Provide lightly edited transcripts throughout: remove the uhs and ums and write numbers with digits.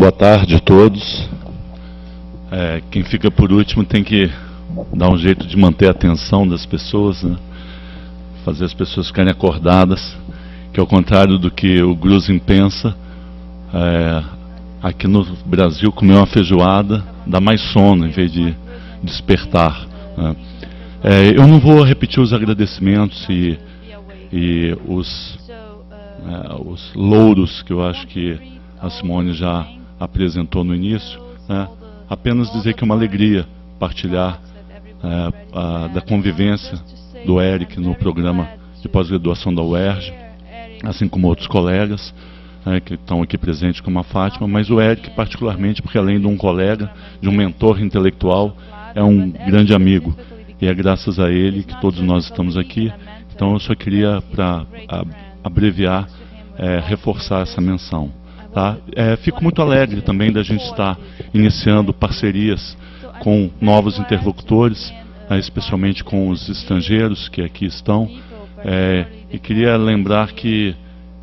Boa tarde a todos. Quem fica por último tem que dar um jeito de manter a atenção das pessoas, né? Fazer as pessoas ficarem acordadas, que ao contrário do que o Gruzin pensa, aqui no Brasil comer uma feijoada dá mais sono em vez de despertar, né? Eu não vou repetir os agradecimentos e os louros que eu acho que a Simone já apresentou no início, né? Apenas dizer que é uma alegria partilhar da convivência do Eric no programa de pós-graduação da UERJ, assim como outros colegas que estão aqui presentes, como a Fátima, mas o Eric particularmente, porque além de um colega, de um mentor intelectual, é um grande amigo, e é graças a ele que todos nós estamos aqui. Então eu só queria, para abreviar, reforçar essa menção. Tá? Fico muito alegre também da gente estar iniciando parcerias com novos interlocutores, especialmente com os estrangeiros que aqui estão, e queria lembrar que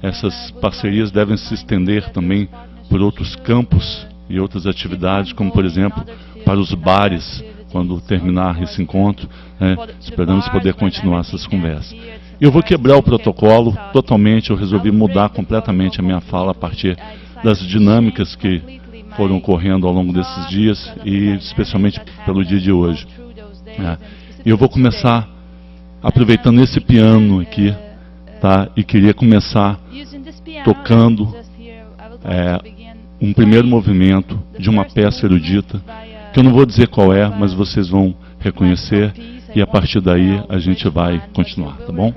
essas parcerias devem se estender também por outros campos e outras atividades, como por exemplo para os bares, quando terminar esse encontro, esperamos poder continuar essas conversas. Eu vou quebrar o protocolo totalmente, eu resolvi mudar completamente a minha fala a partir das dinâmicas que foram ocorrendo ao longo desses dias e especialmente pelo dia de hoje. E eu vou começar aproveitando esse piano aqui, tá? E queria começar tocando um primeiro movimento de uma peça erudita, que eu não vou dizer qual é, mas vocês vão reconhecer, e a partir daí a gente vai continuar, tá bom?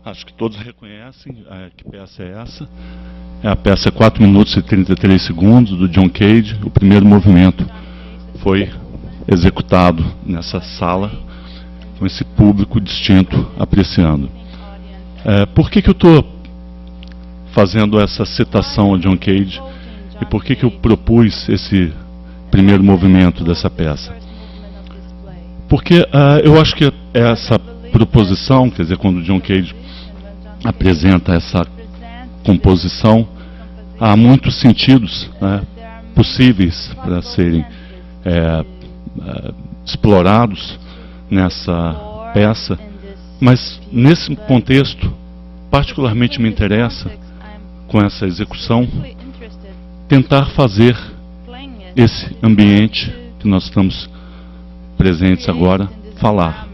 Acho que todos reconhecem que peça é essa. É a peça 4 minutos e 33 segundos, do John Cage. O primeiro movimento foi executado nessa sala, com esse público distinto apreciando. Por que eu estou fazendo essa citação a John Cage? E por que eu propus esse primeiro movimento dessa peça? Porque eu acho que essa proposição, quer dizer, quando o John Cage apresenta essa composição, há muitos sentidos possíveis para serem explorados nessa peça, mas nesse contexto particularmente me interessa, com essa execução, tentar fazer esse ambiente que nós estamos presentes agora falar.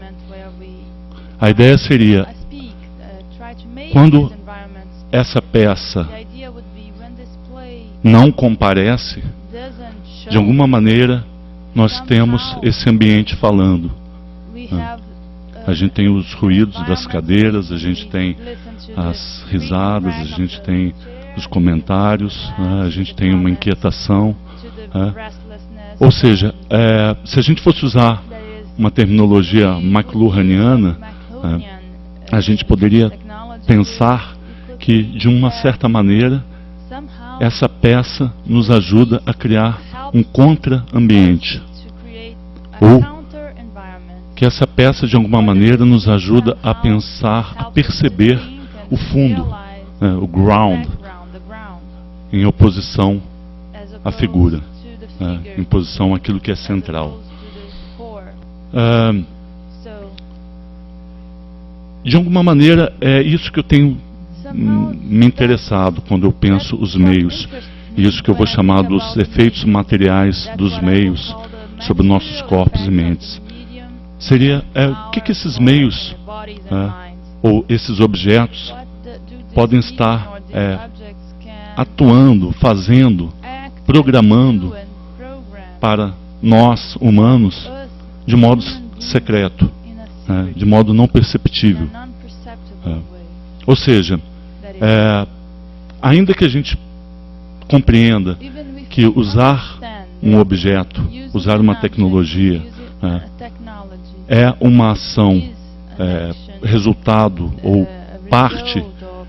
A ideia seria, quando essa peça não comparece, de alguma maneira nós temos esse ambiente falando. A gente tem os ruídos das cadeiras, a gente tem as risadas, a gente tem os comentários, a gente tem uma inquietação. Ou seja, se a gente fosse usar uma terminologia McLuhaniana, a gente poderia pensar que, de uma certa maneira, essa peça nos ajuda a criar um contra-ambiente. Ou que essa peça, de alguma maneira, nos ajuda a pensar, a perceber o fundo, o ground, em oposição à figura, em oposição àquilo que é central. De alguma maneira, é isso que eu tenho me interessado quando eu penso os meios, isso que eu vou chamar dos efeitos materiais dos meios sobre nossos corpos e mentes. Seria o que esses meios ou esses objetos podem estar atuando, fazendo, programando para nós, humanos, de modo secreto, de modo não perceptível. Ou seja, ainda que a gente compreenda que usar um objeto, usar uma tecnologia, é uma ação, resultado ou parte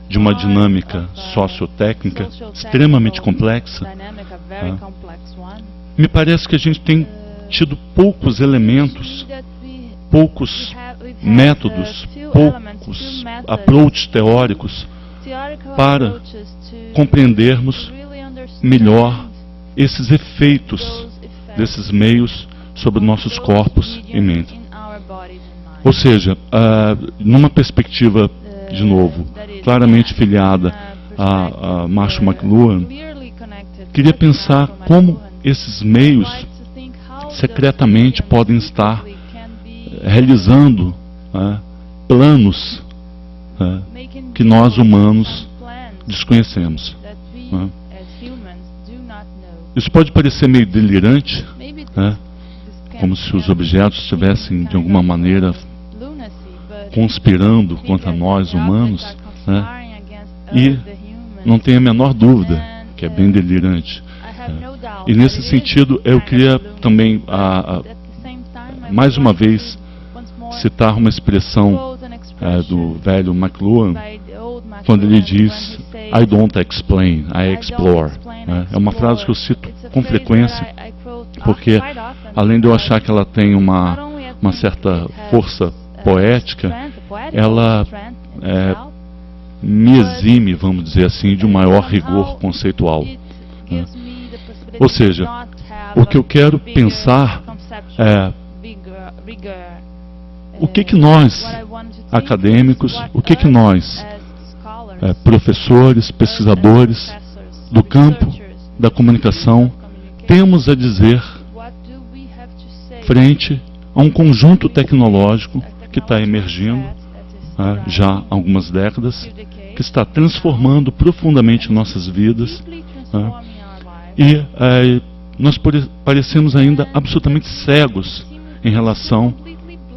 de uma dinâmica sociotécnica extremamente complexa, me parece que a gente tem tido poucos elementos, poucos métodos, poucos approaches teóricos para compreendermos melhor esses efeitos desses meios sobre nossos corpos e mente. Ou seja, numa perspectiva, de novo, claramente filiada a Marshall McLuhan, queria pensar como esses meios secretamente podem estar realizando planos que nós humanos desconhecemos. Isso pode parecer meio delirante, como se os objetos estivessem de alguma maneira conspirando contra nós humanos, e não tenho a menor dúvida que é bem delirante. E nesse sentido eu queria também mais uma vez citar uma expressão do velho McLuhan, quando ele diz I don't explain, I explore. É uma frase que eu cito com frequência, porque além de eu achar que ela tem uma certa força poética, ela me exime, vamos dizer assim, de um maior rigor conceitual. Ou seja, o que eu quero pensar é o que nós, acadêmicos, o que nós, professores, pesquisadores do campo da comunicação, temos a dizer frente a um conjunto tecnológico que está emergindo já há algumas décadas, que está transformando profundamente nossas vidas, e nós parecemos ainda absolutamente cegos em relação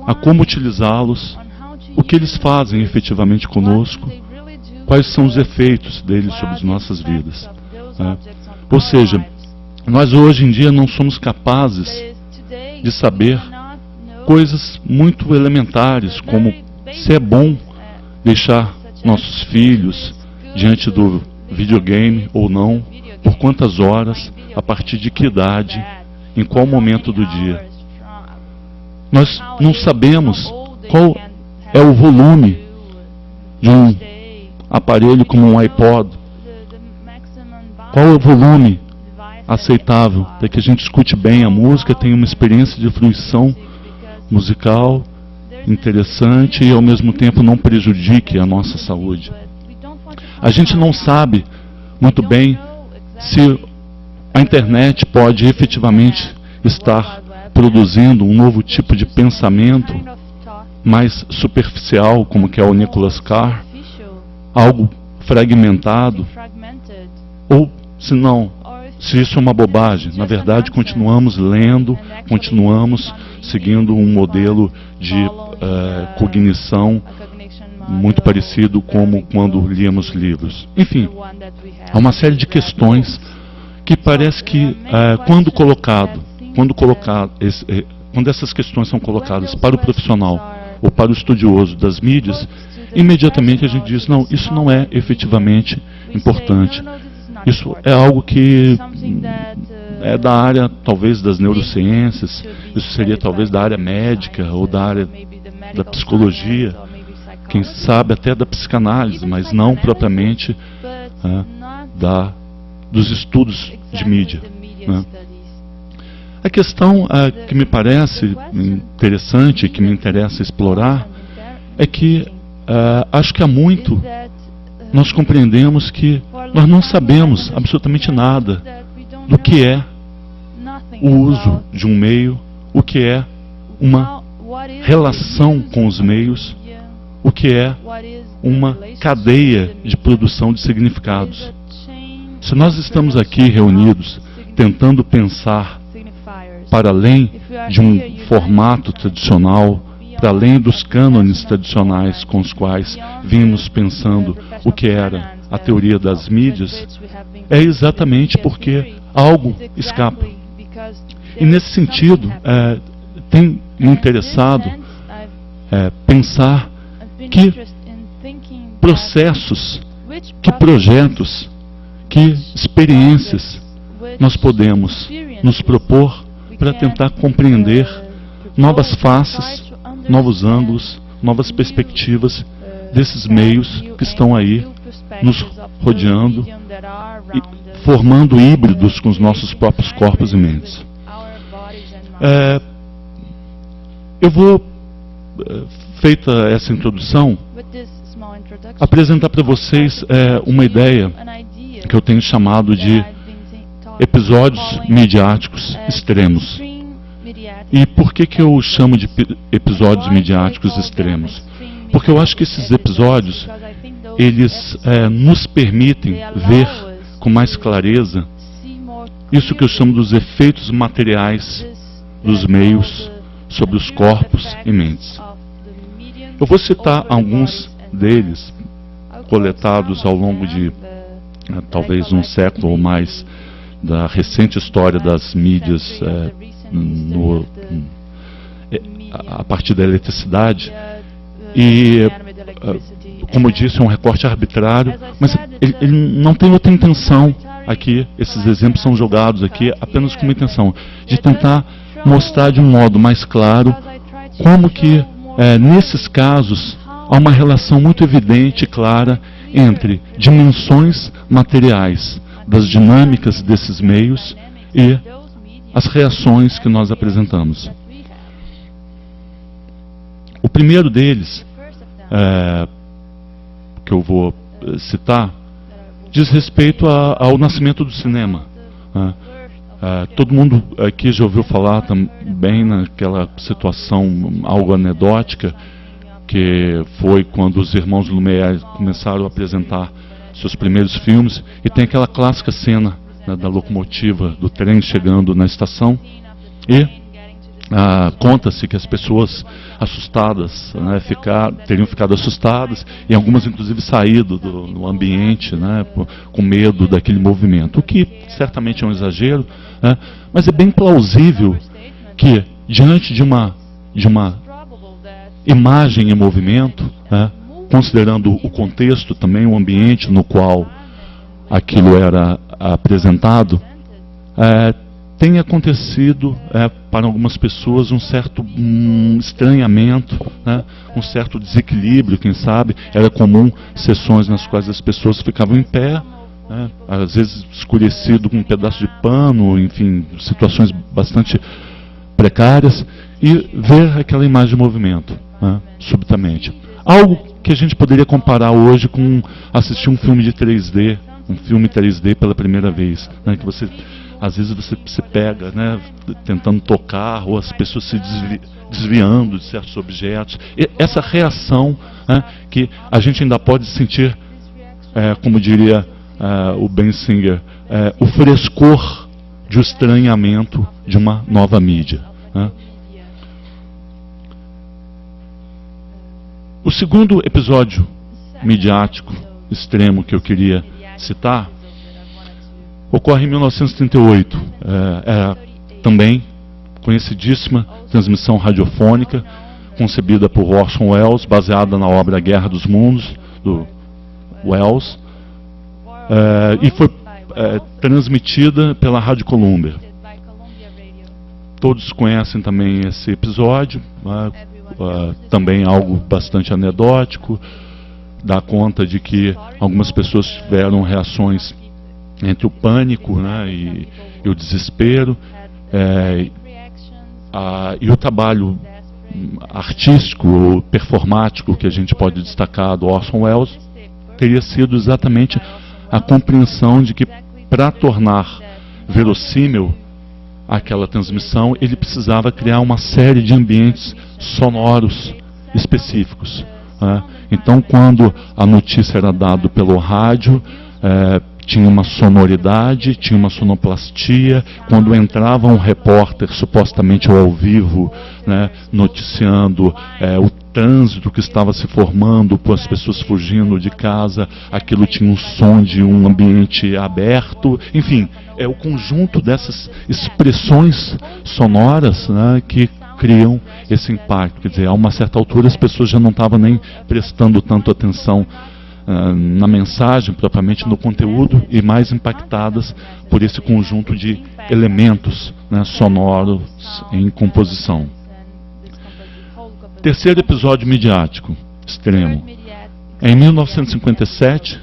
a como utilizá-los, o que eles fazem efetivamente conosco, quais são os efeitos deles sobre as nossas vidas. Ou seja, nós hoje em dia não somos capazes de saber coisas muito elementares, como se é bom deixar nossos filhos diante do videogame ou não, por quantas horas, a partir de que idade, em qual momento do dia. Nós não sabemos qual é o volume de um aparelho como um iPod, qual é o volume aceitável para que a gente escute bem a música, tenha uma experiência de fruição musical interessante e ao mesmo tempo não prejudique a nossa saúde. A gente não sabe muito bem se a internet pode efetivamente estar produzindo um novo tipo de pensamento mais superficial, como que é o Nicholas Carr, algo fragmentado, ou se não, se isso é uma bobagem. Na verdade, continuamos lendo, continuamos seguindo um modelo de cognição muito parecido como quando líamos livros. Enfim, há uma série de questões que parece que, quando essas questões são colocadas para o profissional ou para o estudioso das mídias, imediatamente a gente diz, não, isso não é efetivamente importante. Isso é algo que é da área, talvez, das neurociências, isso seria talvez da área médica ou da área da psicologia, quem sabe até da psicanálise, mas não propriamente dos estudos de mídia. Né? A questão que me parece interessante, que me interessa explorar, é que acho que há muito nós compreendemos que nós não sabemos absolutamente nada do que é o uso de um meio, o que é uma relação com os meios, o que é uma cadeia de produção de significados. Se nós estamos aqui reunidos tentando pensar para além de um formato tradicional, para além dos cânones tradicionais com os quais vimos pensando o que era a teoria das mídias, é exatamente porque algo escapa. E nesse sentido, tem me interessado pensar que processos, que projetos, que experiências nós podemos nos propor para tentar compreender novas faces, novos ângulos, novas perspectivas desses meios que estão aí nos rodeando e formando híbridos com os nossos próprios corpos e mentes. Eu vou, feita essa introdução, apresentar para vocês uma ideia que eu tenho chamado de episódios midiáticos extremos. E por que eu chamo de episódios midiáticos extremos? Porque eu acho que esses episódios, eles nos permitem ver com mais clareza isso que eu chamo dos efeitos materiais dos meios sobre os corpos e mentes. Eu vou citar alguns deles, coletados ao longo de talvez um século ou mais da recente história das mídias a partir da eletricidade. E, como eu disse, é um recorte arbitrário, mas ele não tem outra intenção aqui. Esses exemplos são jogados aqui apenas com uma intenção de tentar mostrar de um modo mais claro como que, nesses casos, há uma relação muito evidente e clara entre dimensões materiais das dinâmicas desses meios e as reações que nós apresentamos. O primeiro deles, que eu vou citar, diz respeito ao nascimento do cinema. Todo mundo aqui já ouviu falar também naquela situação algo anedótica, que foi quando os irmãos Lumière começaram a apresentar seus primeiros filmes, e tem aquela clássica cena da locomotiva, do trem chegando na estação, e conta-se que as pessoas assustadas teriam ficado assustadas, e algumas inclusive saído do ambiente, com medo daquele movimento, o que certamente é um exagero, mas é bem plausível que, diante de uma imagem em movimento, considerando o contexto também, o ambiente no qual aquilo era apresentado, tem acontecido para algumas pessoas um certo estranhamento, um certo desequilíbrio, quem sabe. Era comum sessões nas quais as pessoas ficavam em pé, às vezes escurecido com um pedaço de pano, enfim, situações bastante precárias, e ver aquela imagem de movimento, subitamente. Algo que a gente poderia comparar hoje com assistir um filme de 3D, um filme 3D pela primeira vez, que você, às vezes você se pega, tentando tocar, ou as pessoas se desviando de certos objetos. E essa reação que a gente ainda pode sentir, como diria o Ben Singer, o frescor de estranhamento de uma nova mídia. Né? O segundo episódio midiático extremo que eu queria citar ocorre em 1938. Também conhecidíssima transmissão radiofônica concebida por Orson Welles, baseada na obra Guerra dos Mundos, do Wells, e foi transmitida pela Rádio Columbia. Todos conhecem também esse episódio, também algo bastante anedótico, dá conta de que algumas pessoas tiveram reações entre o pânico, né, e o desespero, e o trabalho artístico ou performático que a gente pode destacar do Orson Welles teria sido exatamente a compreensão de que, para tornar verossímil aquela transmissão, ele precisava criar uma série de ambientes sonoros específicos. Então, quando a notícia era dada pelo rádio, tinha uma sonoridade, tinha uma sonoplastia. Quando entrava um repórter, supostamente ao vivo, né, noticiando o trânsito que estava se formando, com as pessoas fugindo de casa, aquilo tinha um som de um ambiente aberto. Enfim, é o conjunto dessas expressões sonoras, né, que criam esse impacto. Quer dizer, a uma certa altura as pessoas já não estavam nem prestando tanto atenção na mensagem, propriamente no conteúdo, e mais impactadas por esse conjunto de elementos, né, sonoros em composição. Terceiro episódio midiático extremo. Em 1957,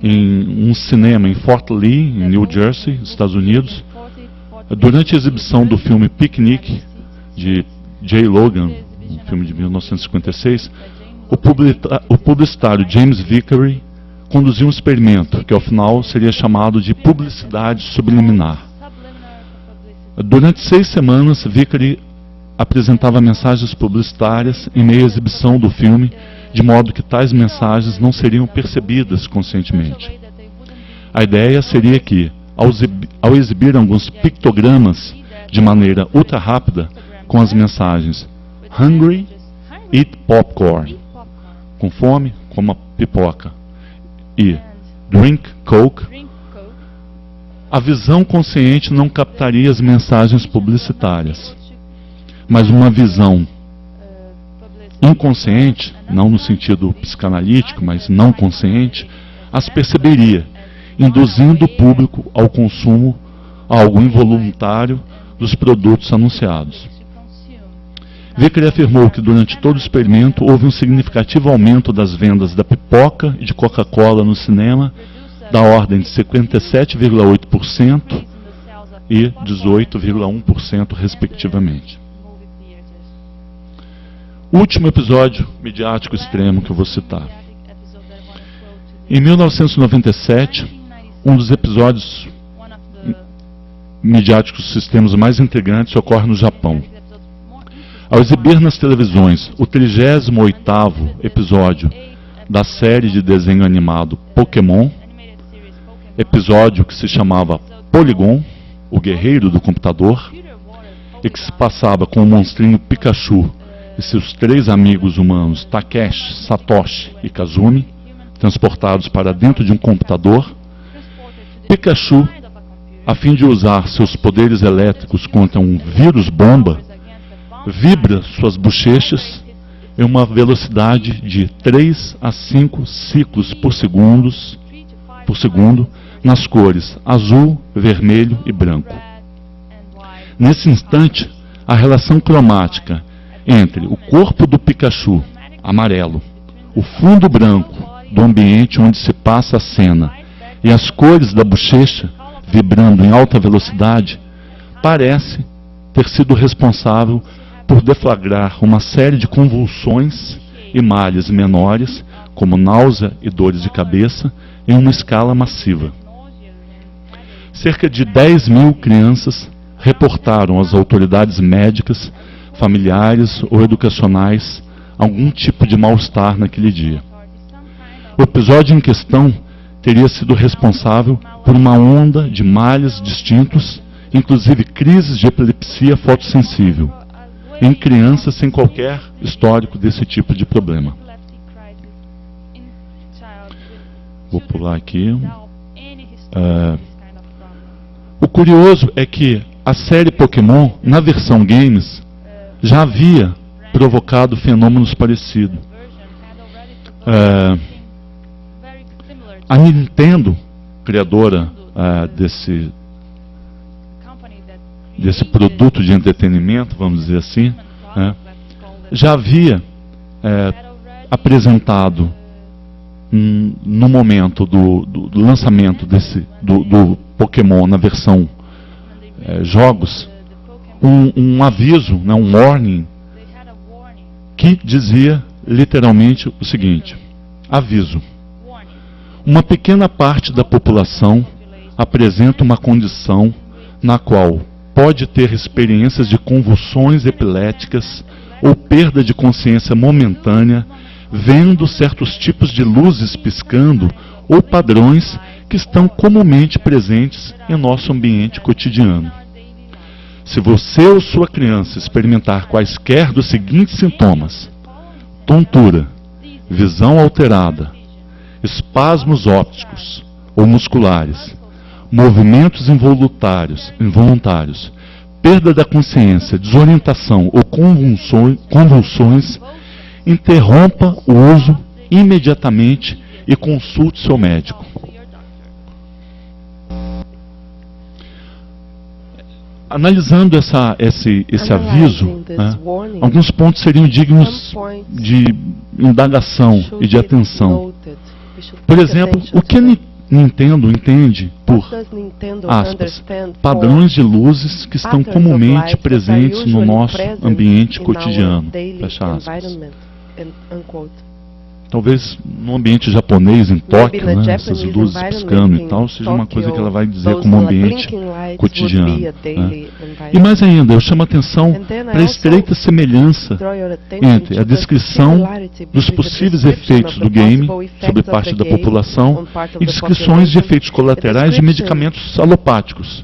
em um cinema em Fort Lee, em New Jersey, Estados Unidos, durante a exibição do filme Picnic, de Jay Logan, um filme de 1956, o publicitário James Vickery conduziu um experimento que ao final seria chamado de publicidade subliminar. Durante 6 semanas, Vickery apresentava mensagens publicitárias em meio à exibição do filme, de modo que tais mensagens não seriam percebidas conscientemente. A ideia seria que, ao exibir alguns pictogramas de maneira ultra rápida, com as mensagens "Hungry, eat popcorn", com fome, coma pipoca, e "Drink Coke", a visão consciente não captaria as mensagens publicitárias, mas uma visão inconsciente, não no sentido psicanalítico, mas não consciente, as perceberia, induzindo o público ao consumo, algo involuntário, dos produtos anunciados. Vickery afirmou que durante todo o experimento houve um significativo aumento das vendas da pipoca e de Coca-Cola no cinema, da ordem de 57,8% e 18,1% respectivamente. Último episódio midiático extremo que eu vou citar. Em 1997, um dos episódios midiáticos sistemas mais intrigantes ocorre no Japão. Ao exibir nas televisões o 38º episódio da série de desenho animado Pokémon, episódio que se chamava Polygon, o guerreiro do computador, e que se passava com o monstrinho Pikachu e seus 3 amigos humanos Takeshi, Satoshi e Kazumi, transportados para dentro de um computador, Pikachu, a fim de usar seus poderes elétricos contra um vírus-bomba, vibra suas bochechas em uma velocidade de 3 a 5 ciclos por segundo nas cores azul, vermelho e branco. Nesse instante, a relação cromática entre o corpo do Pikachu, amarelo, o fundo branco do ambiente onde se passa a cena e as cores da bochecha, vibrando em alta velocidade, parece ter sido responsável por deflagrar uma série de convulsões e malhas menores, como náusea e dores de cabeça, em uma escala massiva. Cerca de 10.000 crianças reportaram às autoridades médicas, familiares ou educacionais algum tipo de mal-estar naquele dia. O episódio em questão teria sido responsável por uma onda de males distintos, inclusive crises de epilepsia fotossensível, em crianças sem qualquer histórico desse tipo de problema. Vou pular aqui. O curioso é que a série Pokémon, na versão games, já havia provocado fenômenos parecidos. A Nintendo, criadora desse produto de entretenimento, vamos dizer assim, já havia apresentado no momento do lançamento do Pokémon na versão jogos, um aviso, um warning, que dizia literalmente o seguinte: aviso. Uma pequena parte da população apresenta uma condição na qual pode ter experiências de convulsões epiléticas ou perda de consciência momentânea, vendo certos tipos de luzes piscando ou padrões que estão comumente presentes em nosso ambiente cotidiano. Se você ou sua criança experimentar quaisquer dos seguintes sintomas: tontura, visão alterada, espasmos ópticos ou musculares, movimentos involuntários, perda da consciência, desorientação ou convulsões, interrompa o uso imediatamente e consulte seu médico. Analisando esse aviso, alguns pontos seriam dignos de indagação e de atenção. Por exemplo, o que a Nintendo entende por, aspas, padrões de luzes que estão comumente presentes no nosso ambiente cotidiano, fecha aspas. Talvez no ambiente japonês, em Tóquio, essas luzes piscando e tal, seja uma coisa que ela vai dizer como ambiente cotidiano. E mais ainda, eu chamo a atenção para a estreita semelhança entre a descrição dos possíveis efeitos do game sobre parte da população e descrições de efeitos colaterais de medicamentos alopáticos.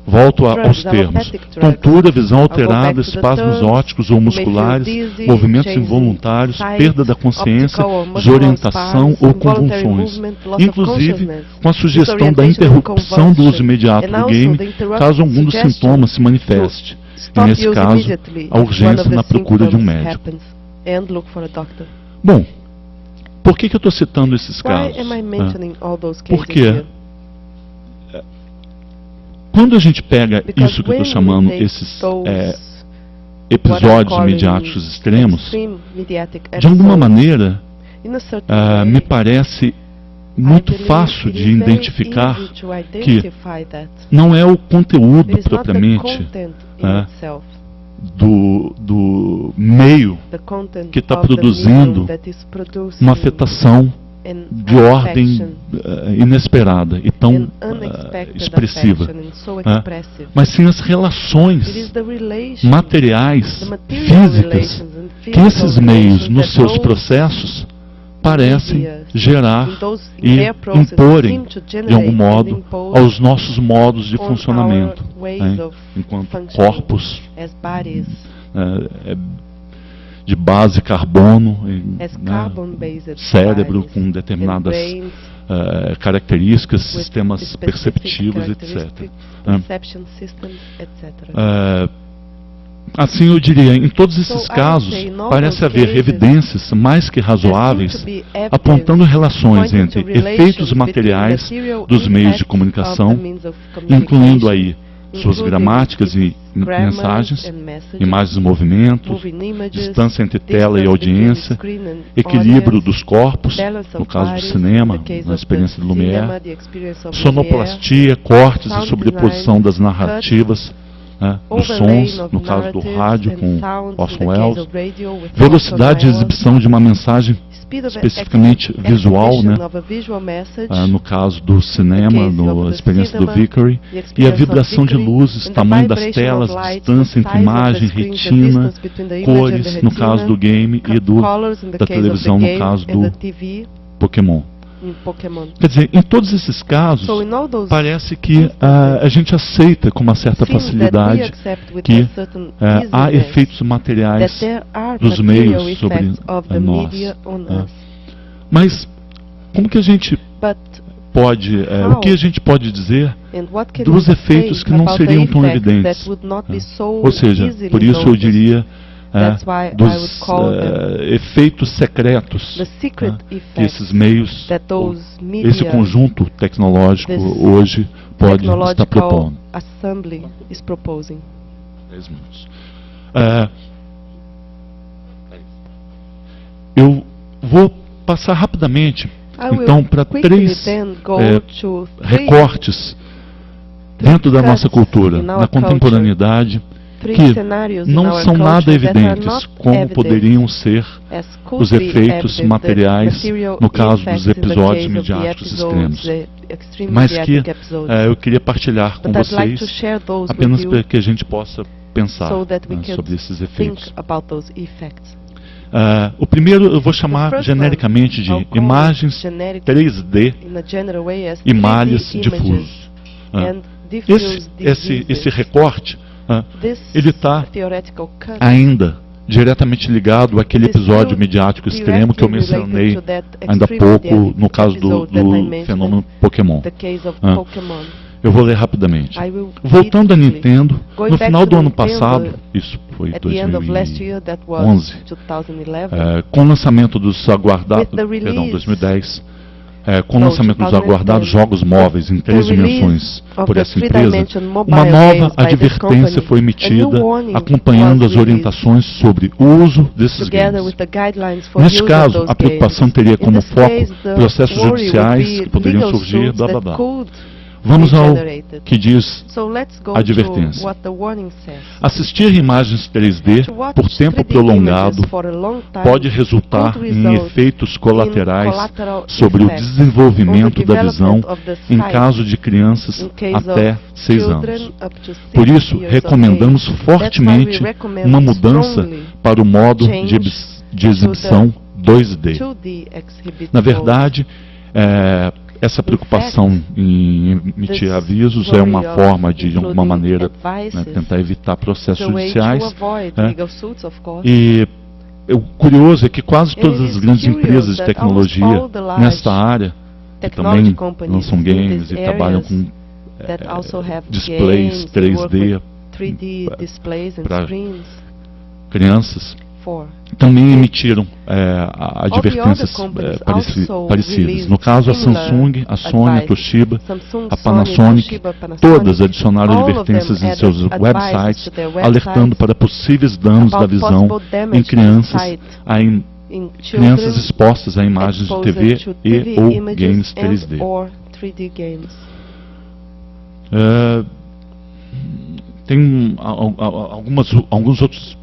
Volto aos termos: tontura, visão alterada, espasmos ópticos ou musculares, movimentos involuntários, perda da consciência, desorientação ou convulsões. Inclusive, com a sugestão da interrupção do uso imediato do game, caso algum dos sintomas se manifeste. E, nesse caso, a urgência na procura de um médico. Bom, por que eu estou citando esses casos? Porque quando a gente pega isso que eu estou chamando, esses episódios midiáticos extremos, de alguma maneira, me parece muito fácil de identificar que não é o conteúdo propriamente do meio que está produzindo uma afetação de ordem inesperada e tão expressiva, mas sim as relações materiais, físicas, que esses meios, nos seus processos, parecem gerar e imporem, de algum modo, aos nossos modos de funcionamento, enquanto corpos de base carbono, cérebro com determinadas características, sistemas perceptivos, etc. Assim eu diria, em todos esses casos, parece haver evidências mais que razoáveis apontando relações entre efeitos materiais dos meios de comunicação, incluindo aí suas gramáticas e mensagens, imagens e movimentos, distância entre tela e audiência, equilíbrio dos corpos, no caso do cinema, na experiência de Lumière, sonoplastia, cortes e sobreposição das narrativas, dos sons, no caso do rádio com Orson Welles, velocidade de exibição de uma mensagem especificamente visual, no caso do cinema, na experiência do Vickery, e a vibração de luzes, tamanho das telas, distância entre imagem, retina, cores, no caso do game, e da televisão, no caso do Pokémon. in Pokémon. Quer dizer, em todos esses casos, So in all those parece que a gente aceita com uma certa things that we facilidade accept with que a certain há easiness, efeitos materiais that there are dos material meios sobre effects of the nós. media on né? us. Mas como que a gente But pode, o que a gente pode dizer and what can dos we efeitos say que não about the seriam tão effects evidentes? that would not be né? so Ou seja, easily por isso eu noticed? diria That's why I dos would call them efeitos secretos the secret né, que effects esses meios, that those esse media conjunto tecnológico this hoje pode estar technological propondo. assembly is proposing. 10 minutos. Eu vou passar rapidamente, I will então, para quickly três then go to recortes dentro da nossa cultura, in our na contemporaneidade, three que scenarios in não our são nada culture that are evidentes not como evident poderiam ser as could os be efeitos evident, materiais the material no caso dos effects in the episódios case of the midiáticos episodes, extremos. the extreme Mas que mediatic episodes. eu queria partilhar com But I'd like to vocês share those apenas with para you que a gente possa pensar so that we né, can sobre esses think efeitos. about those effects. O primeiro eu vou The chamar first genericamente one, I'll de call imagens generic 3D in a general way as e 3D malhas images difusos. and diffuse Esse diseases. recorte, This ele está theoretical cut ainda diretamente ligado àquele is episódio still midiático extremo que eu directly related mencionei to that ainda há extreme pouco mediatic no caso do episode that I mentioned, fenômeno Pokémon. the case of Ah. Pokémon. Eu vou ler rapidamente. I will Voltando à read quickly. Nintendo, Going no back final to do ano Nintendo, passado, isso foi At the end of last year, that was 2011, 2011, com o lançamento dos aguardados, With the release perdão, 2010, com o No, lançamento dos 2010, aguardados jogos móveis em the 3 release dimensões of por the essa empresa, three-dimension mobile uma nova games by this advertência company, foi a new emitida warning acompanhando was as orientações sobre o uso desses together games. with the guidelines for Neste use caso, of those a preocupação games. teria In como this foco case, the processos worry would judiciais be que poderiam legal surgir, suits blá blá that blá. could Vamos be ao generated. que diz So let's go advertência. to what the warning says. assistir imagens 3D To watch por tempo 3D prolongado images for a long time pode resultar could em result efeitos in colaterais collateral sobre o effects desenvolvimento on the da visão development of the em sight caso de crianças in case até of 6 children anos. up to 6 Por isso, years of recomendamos age. fortemente That's why we recommend uma mudança strongly para o modo change de exibição 2D. 2D exhibit Na mode. verdade, essa preocupação em emitir this avisos é uma worry of forma de alguma including maneira, advices tentar evitar processos the way to judiciais. avoid né? legal suits, of course. E o curioso é que quase And todas it as is grandes curious empresas de that tecnologia almost all the large nesta área, que technology também companies lançam in games these e trabalham areas com that also have displays games, they work 3D with 3D displays and pra screens crianças, for. também emitiram All the advertências other companies also parecidas. released No caso, a similar Samsung, a Sony, a advice. Toshiba, Samsung, a Sony, Panasonic, Toshiba, Panasonic, todas adicionaram all of advertências them em seus added websites, advices to their alertando websites para possíveis danos da about visão possible damage em to crianças, sight em in crianças children expostas a imagens de exposed TV to e TV ou images games and 3D. or 3D games. Tem alguns outros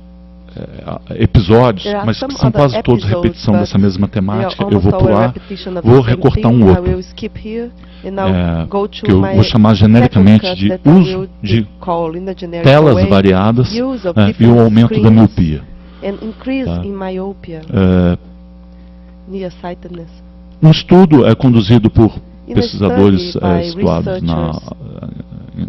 episódios, There are mas que some são other quase todos episodes, repetição but dessa mesma they are temática. Eu almost vou all a pular, repetition of vou the same recortar thing. um I outro, will skip here and I'll go to que eu my vou chamar genericamente second de cut that I uso will de call in the generic telas way, variadas use of e o different aumento da screens miopia. and increase Tá. in myopia, nearsightedness. Um estudo é conduzido por In a pesquisadores study by situados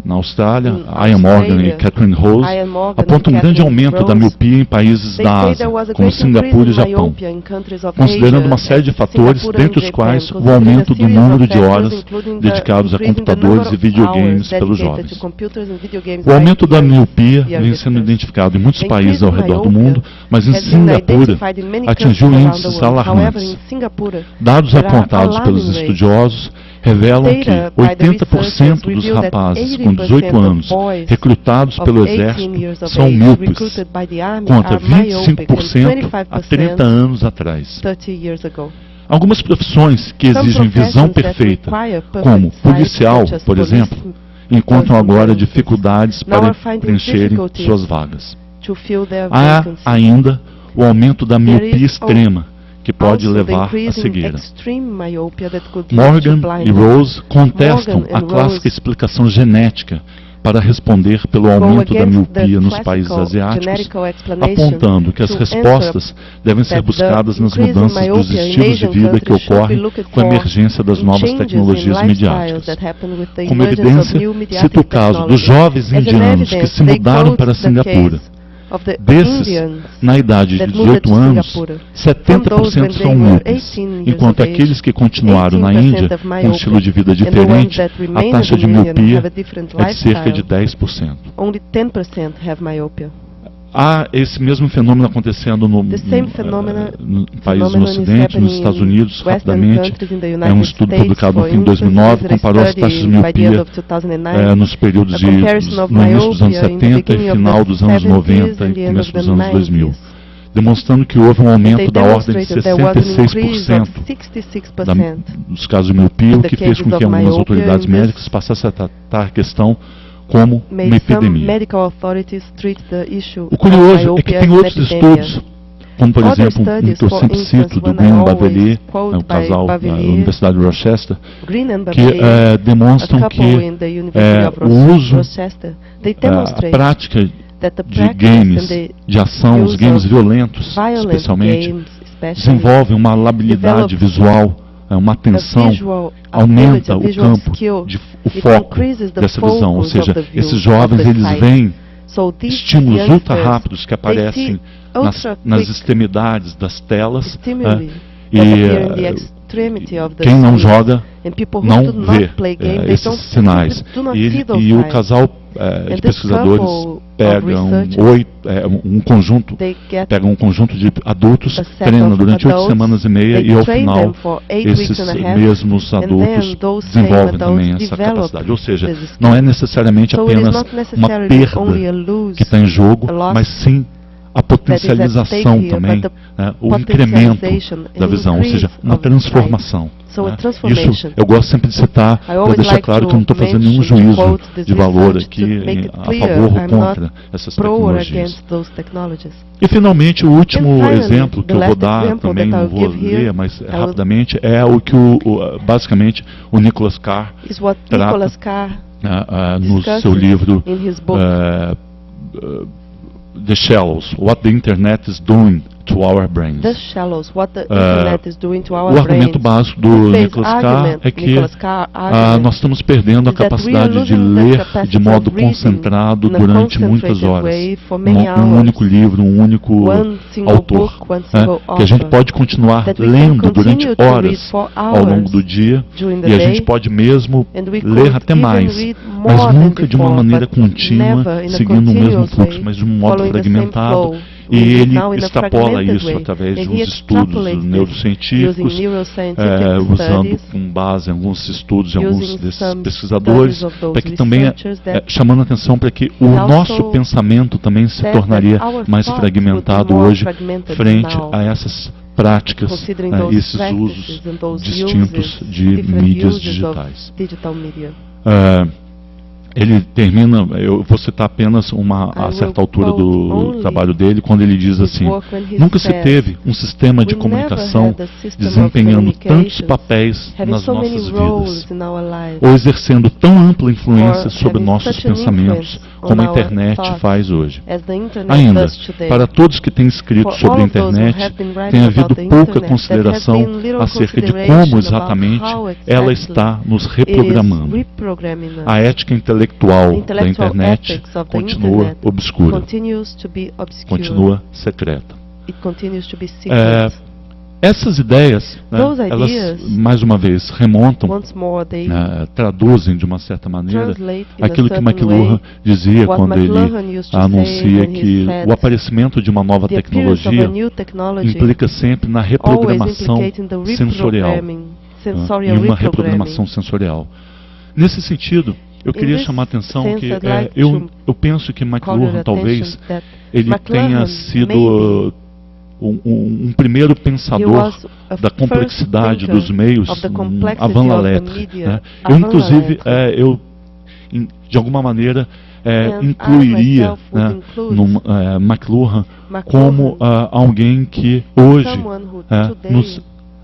na Austrália, in Ian Morgan e Australia, Catherine Rose, Ian Morgan apontam and um grande Catherine aumento da Rose, miopia em países they da say Ásia, there was a como great Singapura e increase in Japão, myopia in countries of considerando Asia, uma série de and fatores, Singapore dentre and os Japan, quais o considering a aumento do series número of de factors, horas including the dedicados a increase in the computadores number e of videogames hours pelos dedicated jovens. to computers and video games O aumento by da young miopia vem youngsters. sendo identificado em muitos The países ao increase in redor do myopia mundo, mas em has been Singapura identified in many atingiu countries around the índices world. However, alarmantes. in Singapore, Dados there are apontados pelos alarming rates. estudiosos revelam que Data by the 80% researchers dos reveal that rapazes com 80% 18 of anos boys recrutados of pelo 18 exército years of são age míopes, recruited by the army contra are myopic, and 25% há 30 anos atrás. 30 years ago. Algumas profissões que Some exigem visão professions that perfeita, require perfect como sight, policial, such as por police exemplo, encontram agora dificuldades now para are finding preencherem difficulties suas vagas. to fill their Há vacancies. ainda o aumento da There miopia is extrema, que pode Also, the levar à increase in cegueira. extreme myopia that could lead to Morgan e blindness. Rose contestam Morgan a and clássica Rose explicação genética para responder pelo go aumento da against the miopia nos países classical asiáticos, generical explanation apontando que as to respostas devem ser that the buscadas nas increase in mudanças dos myopia in estilos de Asian vida que countries should be ocorrem looked com a for emergência das in novas changes in tecnologias lifestyles midiáticas. that happen with the Como emergence of evidência, new cito mediatic o caso dos technology. jovens As an indianos que evidence, se they mudaram quote para the Singapura. case of the Desses, Indians na idade de that moved 18 to anos, Singapore. 70% são míopes, enquanto aqueles que continuaram na Índia com um estilo de vida diferente, a taxa de miopia é de cerca de 10%. Only 10% have myopia. Há esse mesmo fenômeno acontecendo no países no Ocidente, nos Estados Unidos, rapidamente. É um estudo publicado no fim de 2009, comparou as taxas de miopia nos períodos no início dos anos 70 e final dos anos 90 e começo dos anos 2000, demonstrando que houve um aumento da ordem de 66% dos casos de miopia, o que fez com que algumas autoridades médicas passassem a tratar a questão como uma epidemia. O curioso é que tem outros estudos, como por exemplo, um que eu sempre cito, do Green e Bavelier, o casal da Universidade de Rochester, que demonstram que o uso, a prática de games de ação, os games violentos especialmente, desenvolve uma labilidade visual, uma atenção, aumenta o campo, o foco dessa visão. Ou seja, esses jovens, eles veem estímulos ultra rápidos que aparecem nas extremidades das telas, e quem não joga não vê esses sinais. E o casal de pesquisadores pegam um conjunto de adultos, treina durante 8 semanas e meia e ao final esses mesmos adultos desenvolvem também essa capacidade. Ou seja, não é necessariamente apenas uma perda que está em jogo, mas sim a potencialização também, o incremento da visão, ou seja, uma transformação. Isso eu gosto sempre de citar para deixar claro que eu não estou fazendo nenhum juízo de valor aqui a favor ou contra essas tecnologias. E finalmente o último exemplo que eu vou dar, também não vou ler, mas rapidamente, é o que basicamente o Nicholas Carr trata no seu livro The Shallows, What the Internet is Doing to Our Brains. The Shallows, What the Internet is Doing to Our O argumento Brains. básico do Nicholas Carr é que nós estamos perdendo a capacidade de ler de modo concentrado durante muitas horas. Um único livro, um único autor. Que a gente pode continuar lendo durante horas ao longo do dia e a gente pode mesmo ler até mais, mas nunca de uma maneira contínua, seguindo o mesmo fluxo, mas de um modo fragmentado. E ele extrapola isso através de uns estudos neurocientíficos, usando com base em alguns estudos de alguns desses pesquisadores, para que também chamando a atenção para que o nosso pensamento também se tornaria mais fragmentado hoje frente a essas práticas e esses usos distintos de mídias digitais. Ele termina, eu vou citar apenas a certa altura do trabalho dele, quando ele diz assim: nunca se teve um sistema de comunicação desempenhando tantos papéis nas nossas vidas, ou exercendo tão ampla influência sobre nossos pensamentos, como a internet faz hoje. Ainda, para todos que têm escrito sobre a internet, tem havido pouca consideração acerca de como exatamente ela está nos reprogramando. A ética intelectual da internet continua obscura, continua secreta. Essas ideias, elas, mais uma vez, remontam, traduzem de uma certa maneira aquilo que McLuhan dizia quando ele anuncia que o aparecimento de uma nova tecnologia implica sempre na reprogramação sensorial, em uma reprogramação sensorial. Nesse sentido, eu queria chamar a atenção que eu penso que McLuhan talvez ele tenha sido um primeiro pensador da complexidade dos meios, Ivan Laletre. Eu, inclusive, de alguma maneira, incluiria McLuhan como alguém que hoje nos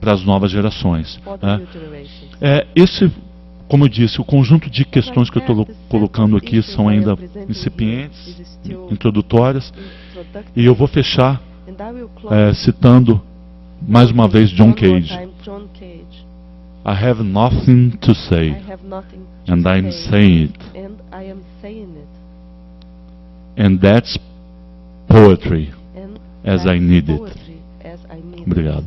para as novas gerações. for the Né? new generations. Esse, como eu disse, o conjunto de questões que eu estou colocando aqui são ainda incipientes, introdutórias, e eu vou fechar And I will close citando mais uma vez John one more Cage. time John Cage. I have nothing to say, I have nothing to and I'm say, saying it, and I am saying it. and that's poetry And as that's I need it. poetry as I need it. Obrigado.